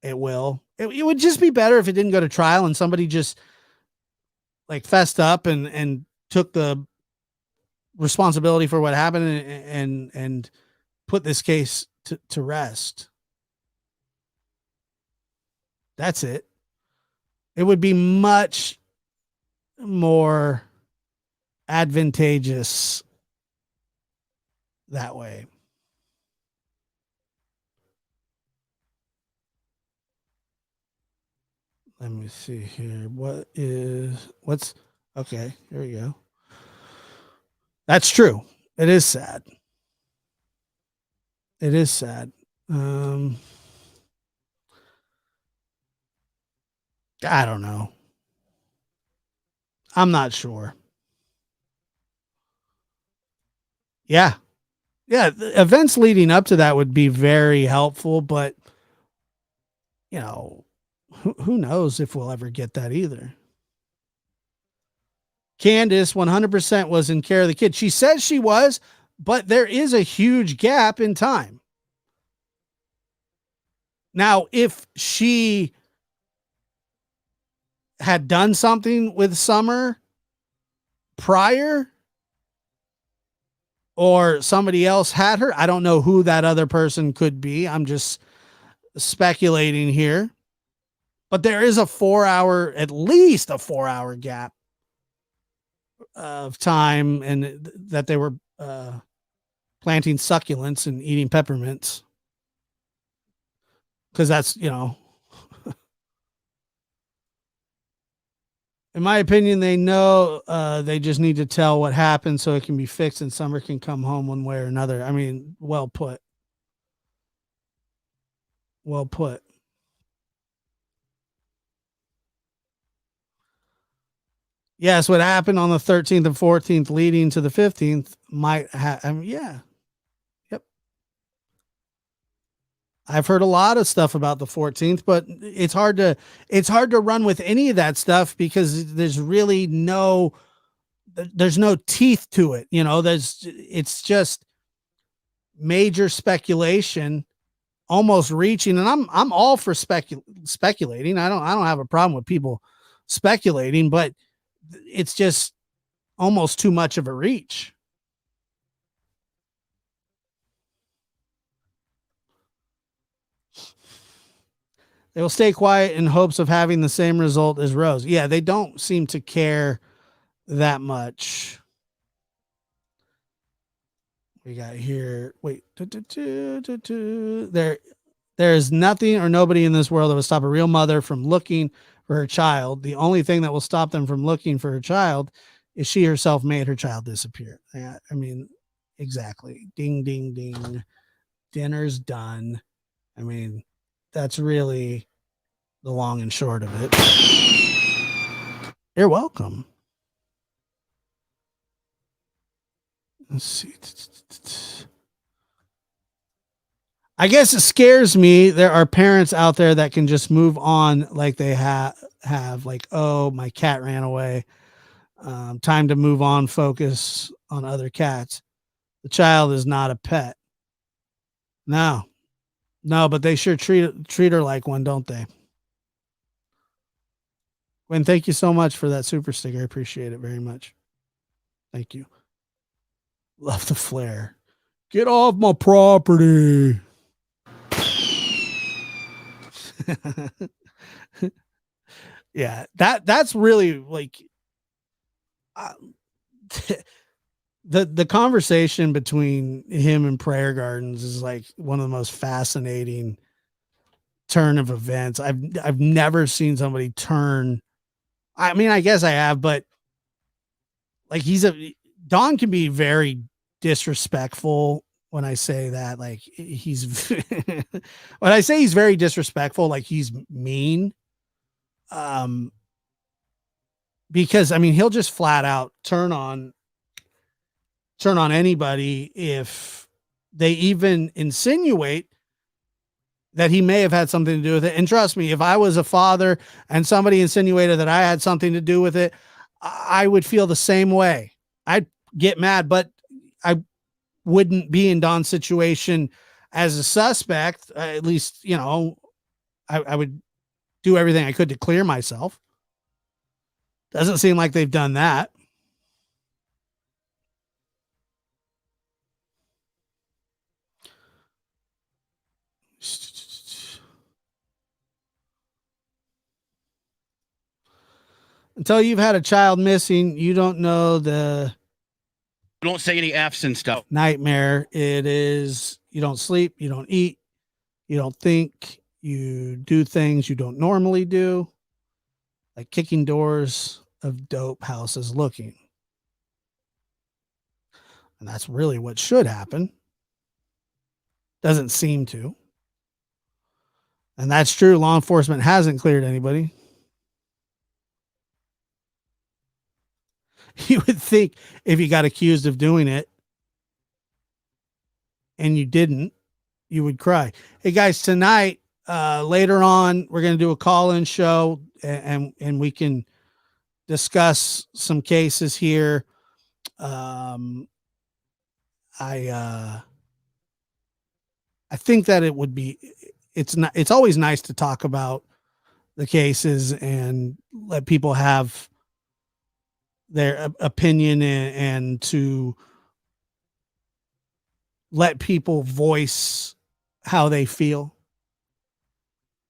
S6: it will. It would just be better if it didn't go to trial and somebody just like fessed up and took the responsibility for what happened and put this case to rest. That's it. It would be much more advantageous that way. Let me see here. What's okay? Here we go. That's true. It is sad. It is sad. I don't know. I'm not sure. Yeah. Yeah. The events leading up to that would be very helpful, but Who knows if we'll ever get that either. Candace 100% was in care of the kid. She says she was, but there is a huge gap in time. Now, if she had done something with Summer prior, or somebody else had her, I don't know who that other person could be. I'm just speculating here. But there is at least a 4-hour gap of time, and that they were planting succulents and eating peppermints. Because that's, in my opinion, they know they just need to tell what happened so it can be fixed and Summer can come home one way or another. I mean, well put. Well put. Yes, what happened on the 13th and 14th leading to the 15th might have, yeah. Yep. I've heard a lot of stuff about the 14th, but it's hard to run with any of that stuff because there's really no teeth to it. It's just major speculation, almost reaching. And I'm all for speculating. I don't have a problem with people speculating, but it's just almost too much of a reach. They will stay quiet in hopes of having the same result as Rose. Yeah, they don't seem to care that much. We got here. Wait. There is nothing or nobody in this world that will stop a real mother from looking for her child. The only thing that will stop them from looking for her child is she herself made her child disappear. I mean, exactly. Ding, ding, ding. Dinner's done. I mean, that's really the long and short of it. You're welcome. Let's see. I guess it scares me. There are parents out there that can just move on like they have like, oh, my cat ran away. Time to move on, focus on other cats. The child is not a pet. No, but they sure treat her like one, don't they? Gwen, thank you so much for that super sticker. I appreciate it very much. Thank you. Love the flare. Get off my property. Yeah, that's really like the conversation between him and Prayer Gardens is like one of the most fascinating turn of events. I've never seen somebody turn. I mean, I guess I have, but like Don can be very disrespectful. When I say that, like when I say he's very disrespectful, like he's mean. Because I mean, he'll just flat out turn on anybody if they even insinuate that he may have had something to do with it. And trust me, if I was a father and somebody insinuated that I had something to do with it, I would feel the same way. I'd get mad, but I wouldn't be in Don's situation as a suspect. At least, I would do everything I could to clear myself. Doesn't seem like they've done that. Until you've had a child missing, you don't know the
S3: Don't say any F's and stuff.
S6: nightmare it is. You don't sleep, you don't eat, you don't think, you do things you don't normally do, like kicking doors of dope houses looking. And that's really what should happen. Doesn't seem to. And that's true. Law enforcement hasn't cleared anybody. You would think if you got accused of doing it and you didn't, you would cry. Hey guys, tonight, later on, we're going to do a call-in show, and we can discuss some cases here. I think that it's always nice to talk about the cases and let people have their opinion, and to let people voice how they feel.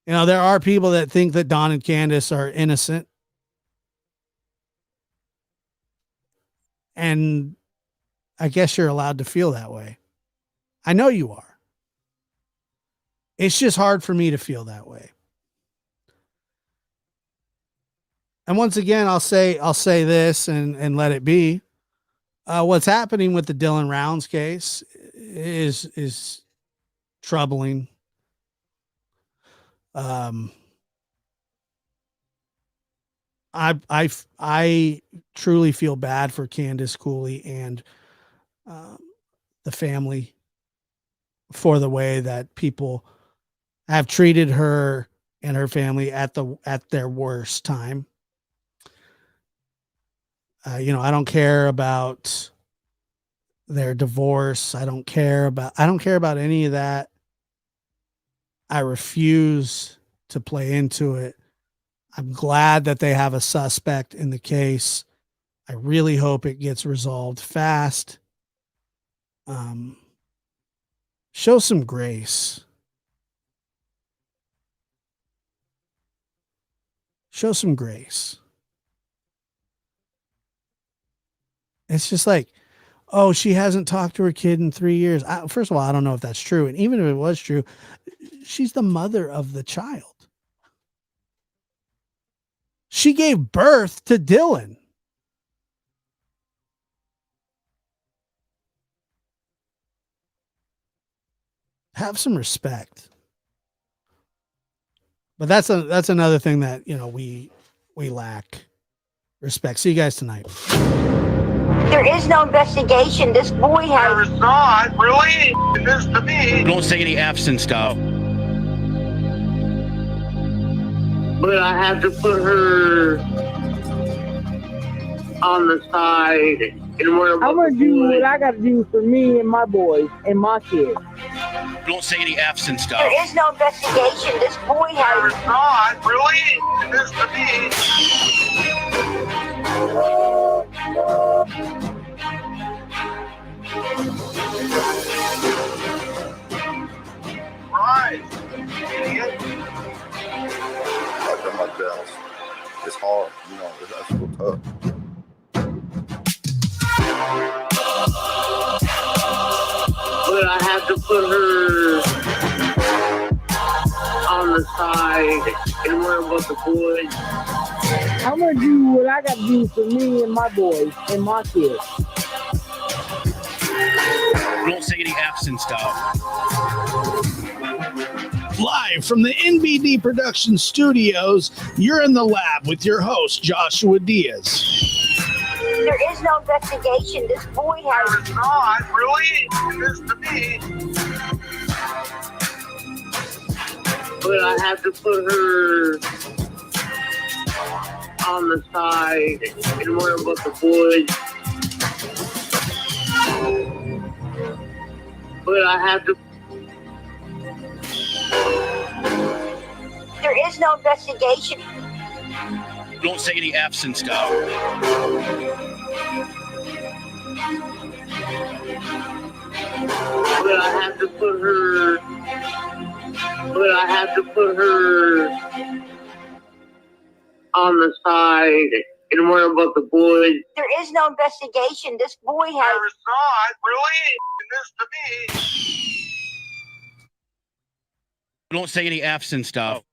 S6: You know, there are people that think that Don and Candace are innocent. And I guess you're allowed to feel that way. I know you are. It's just hard for me to feel that way. And once again, I'll say this and let it be. What's happening with the Dylan Rounds case is troubling. I truly feel bad for Candace Cooley and the family for the way that people have treated her and her family at their worst time. I don't care about their divorce. I don't care about any of that. I refuse to play into it. I'm glad that they have a suspect in the case. I really hope it gets resolved fast. Show some grace. Show some grace. It's just like, oh, she hasn't talked to her kid in 3 years. First of all, I don't know if that's true. And even if it was true, she's the mother of the child. She gave birth to Dylan. Have some respect. But that's another thing that, we lack respect. See you guys tonight.
S1: There is no investigation. This boy has.
S2: There is not, really? This to me.
S3: Don't say any F's and stuff.
S2: But I have to put her on the side and worry about
S4: I'm gonna do what I gotta do for me and my boys and my kids.
S3: Don't say any F's and stuff.
S1: There is no investigation. This boy
S2: There
S1: has.
S2: is not, really? This to me. Right. Idiot.
S5: I've done my best. It's hard, that's real tough.
S2: But I have to put her on the side and worry about the boys.
S4: I'm gonna do what I gotta do for me and my boys and my kids.
S3: Don't say any F's and stuff.
S7: Live from the NBD Production Studios, you're in the lab with your host, Joshua Diaz.
S1: There is no investigation. This boy
S2: There
S1: has.
S2: is not, really? This to me. But I have to put her on the side and worry about the boys. But I have to.
S1: There is no investigation.
S3: Don't say any F's and stuff.
S2: But I have to put her. But I have to put her on the side and worry about the boys.
S1: There is no investigation. This boy
S2: There
S1: has.
S2: is not, really? This to me.
S3: Don't say any F's and stuff.